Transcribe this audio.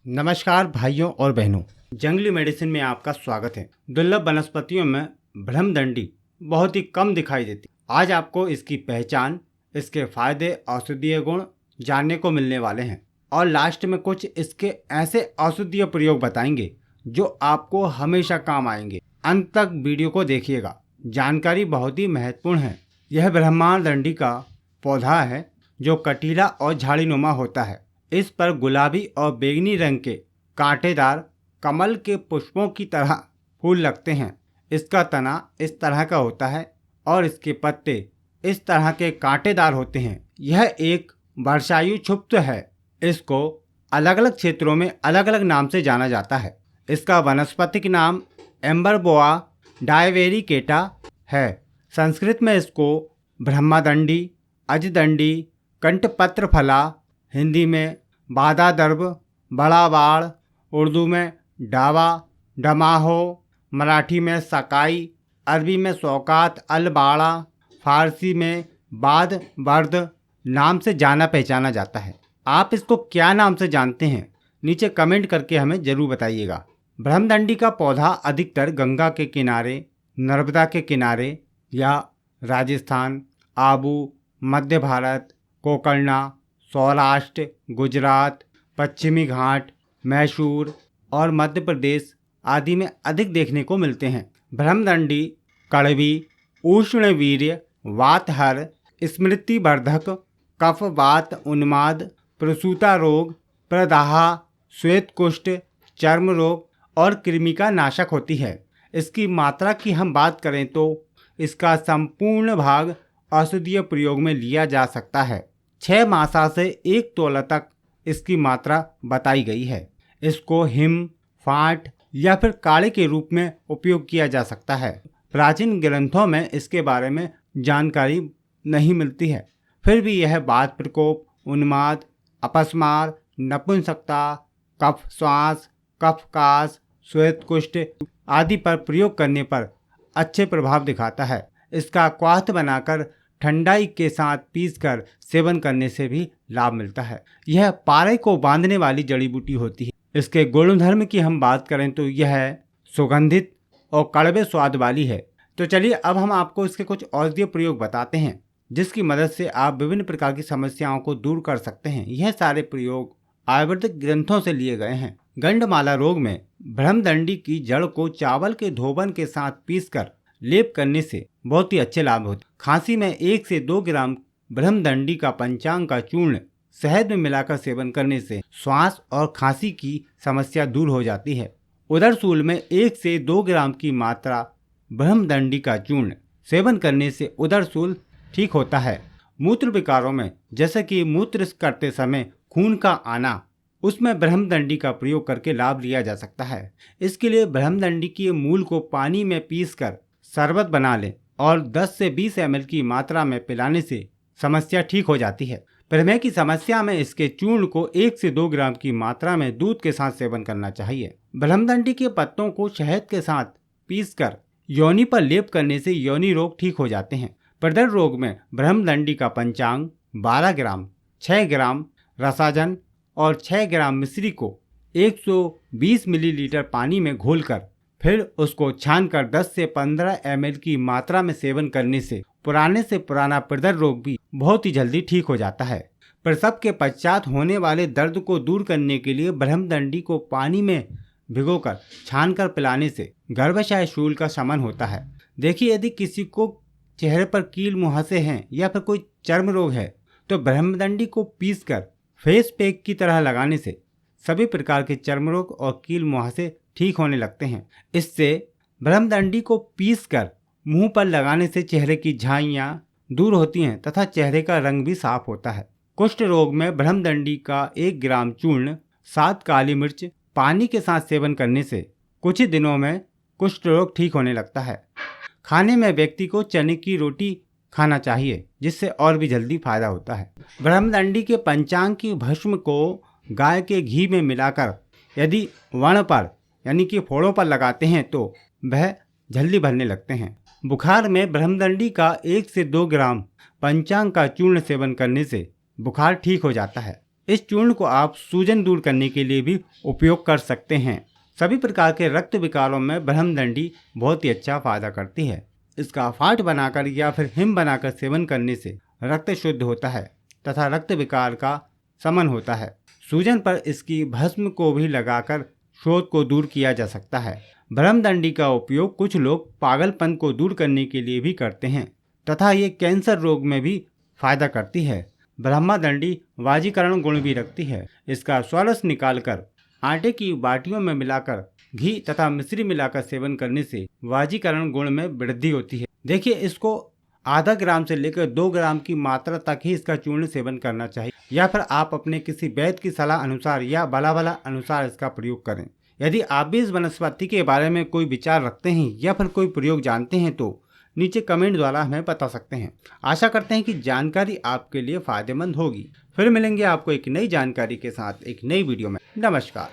नमस्कार भाइयों और बहनों, जंगली मेडिसिन में आपका स्वागत है। दुर्लभ वनस्पतियों में ब्रह्मदंडी बहुत ही कम दिखाई देती। आज आपको इसकी पहचान, इसके फायदे, औषधीय गुण जानने को मिलने वाले हैं और लास्ट में कुछ इसके ऐसे औषधीय प्रयोग बताएंगे जो आपको हमेशा काम आएंगे। अंत तक वीडियो को देखिएगा, जानकारी बहुत ही महत्वपूर्ण है। यह ब्रह्मदंडी का पौधा है जो कटीला और झाड़ीनुमा होता है। इस पर गुलाबी और बैंगनी रंग के कांटेदार कमल के पुष्पों की तरह फूल लगते हैं। इसका तना इस तरह का होता है और इसके पत्ते इस तरह के कांटेदार होते हैं। यह एक वर्षायु क्षुप्त है। इसको अलग अलग क्षेत्रों में अलग अलग नाम से जाना जाता है। इसका वानस्पतिक नाम एम्बरबोआ डायवेरिकेटा है। संस्कृत में इसको ब्रह्मदंडी, अजदंडी, कंठपत्र फला, हिंदी में बादादर्भ, बड़ा बाड़, उर्दू में डावा, डमाहो, मराठी में सकाई, अरबी में शौकात अल बाड़ा, फारसी में बाद बर्द नाम से जाना पहचाना जाता है। आप इसको क्या नाम से जानते हैं, नीचे कमेंट करके हमें जरूर बताइएगा। ब्रह्मदंडी का पौधा अधिकतर गंगा के किनारे, नर्मदा के किनारे या राजस्थान, आबू, मध्य भारत, कोकर्ण, सौराष्ट्र, गुजरात, पश्चिमी घाट, मैसूर और मध्य प्रदेश आदि में अधिक देखने को मिलते हैं। ब्रह्मदंडी कड़वी, उष्णवीर्य, वातहर, स्मृतिवर्धक, कफ वात उन्माद, प्रसूता रोग, प्रदाह, श्वेत कुष्ठ, चर्म रोग और कृमि का नाशक होती है। इसकी मात्रा की हम बात करें तो इसका संपूर्ण भाग औषधीय प्रयोग में लिया जा सकता है। 6 मासा से 1 तोला तक इसकी मात्रा बताई गई है। इसको हिम, फाट या फिर काढ़े के रूप में उपयोग किया जा सकता है। प्राचीन ग्रंथों में इसके बारे में जानकारी नहीं मिलती है, फिर भी यह वात प्रकोप, उन्माद, अपस्मार, नपुंसकता, कफ श्वास, कफ कास, श्वेत कुष्ठ आदि पर प्रयोग करने पर अच्छे प्रभाव दिखाता है। इसका क्वाथ बनाकर ठंडाई के साथ पीसकर सेवन करने से भी लाभ मिलता है। यह पारे को बांधने वाली जड़ी बूटी होती है। इसके गुणधर्म की हम बात करें तो यह सुगंधित और कड़वे स्वाद वाली है। तो चलिए अब हम आपको इसके कुछ औषधीय प्रयोग बताते हैं जिसकी मदद से आप विभिन्न प्रकार की समस्याओं को दूर कर सकते हैं। यह सारे प्रयोग आयुर्वेदिक ग्रंथों से लिए गए हैं। गंडमाला रोग में ब्रह्मदंडी की जड़ को चावल के धोबन के साथ पीसकर लेप करने से बहुत ही अच्छे लाभ होते। खांसी में 1 से 2 ग्राम ब्रह्मदंडी का पंचांग का चूर्ण शहद में मिलाकर सेवन करने से श्वास और खांसी की समस्या दूर हो जाती है। उदरसूल में 1 से 2 ग्राम की मात्रा ब्रह्मदंडी का चूर्ण सेवन करने से उदरसूल ठीक होता है। मूत्र विकारों में जैसे कि मूत्र करते समय खून का आना, उसमें ब्रह्मदंडी का प्रयोग करके लाभ लिया जा सकता है। इसके लिए ब्रह्मदंडी के मूल को पानी में पीसकर शरबत बना लें और 10 से 20 ml की मात्रा में पिलाने से समस्या ठीक हो जाती है। प्रमेह की समस्या में इसके चूर्ण को 1 से 2 ग्राम की मात्रा में दूध के साथ सेवन करना चाहिए। ब्रह्मदंडी के पत्तों को शहद के साथ पीसकर योनि पर लेप करने से योनि रोग ठीक हो जाते हैं। प्रदर रोग में ब्रह्मदंडी का पंचांग 12 ग्राम, 6 ग्राम रसाजन और 6 ग्राम मिश्री को 120 मिलीलीटर पानी में घोलकर फिर उसको छानकर 10 से 15 ml की मात्रा में सेवन करने से पुराने से पुराना प्रदर रोग भी बहुत ही जल्दी ठीक हो जाता है। प्रसव के पश्चात होने वाले दर्द को दूर करने के लिए ब्रह्मदंडी को पानी में भिगोकर छानकर पिलाने से गर्भाशय शूल का शमन होता है। देखिए, यदि किसी को चेहरे पर कील मुहासे हैं या फिर कोई चर्म रोग है तो ब्रह्मदंडी को पीसकर फेस पैक की तरह लगाने से सभी प्रकार के चर्म रोग और कील मुहासे ठीक होने लगते हैं। इससे ब्रह्मदंडी को पीसकर मुंह पर लगाने से चेहरे की झाइयाँ दूर होती हैं तथा चेहरे का रंग भी साफ होता है। कुष्ठ रोग में ब्रह्मदंडी का 1 ग्राम चूर्ण 7 काली मिर्च पानी के साथ सेवन करने से कुछ ही दिनों में कुष्ठ रोग ठीक होने लगता है। खाने में व्यक्ति को चने की रोटी खाना चाहिए जिससे और भी जल्दी फायदा होता है। ब्रह्मदंडी के पंचांग की भस्म को गाय के घी में मिलाकर यदि व्रण पर यानी कि फोड़ों पर लगाते हैं तो वह जल्दी भरने लगते हैं। बुखार में ब्रह्मदंडी का 1 से 2 ग्राम पंचांग का चूर्ण सेवन करने से बुखार ठीक हो जाता है। इस चूर्ण को आप सूजन दूर करने के लिए भी उपयोग कर सकते हैं। सभी प्रकार के रक्त विकारों में ब्रह्मदंडी बहुत ही अच्छा फायदा करती है। इसका फाट बनाकर या फिर हिम बनाकर सेवन करने से रक्त शुद्ध होता है तथा रक्त विकार का शमन होता है। सूजन पर इसकी भस्म को भी लगाकर शोथ को दूर किया जा सकता है। ब्रह्मदंडी का उपयोग कुछ लोग पागलपन को दूर करने के लिए भी करते हैं तथा ये कैंसर रोग में भी फायदा करती है। ब्रह्मदंडी वाजीकरण गुण भी रखती है। इसका स्वारस निकालकर आटे की बाटियों में मिलाकर घी तथा मिश्री मिलाकर सेवन करने से वाजीकरण गुण में वृद्धि होती है। देखिए, इसको आधा ग्राम से लेकर 2 ग्राम की मात्रा तक ही इसका चूर्ण सेवन करना चाहिए, या फिर आप अपने किसी वैद्य की सलाह अनुसार या बला अनुसार इसका प्रयोग करें। यदि आप भी इस वनस्पति के बारे में कोई विचार रखते हैं या फिर कोई प्रयोग जानते हैं तो नीचे कमेंट द्वारा हमें बता सकते हैं। आशा करते हैं कि जानकारी आपके लिए फायदेमंद होगी। फिर मिलेंगे आपको एक नई जानकारी के साथ एक नई वीडियो में। नमस्कार।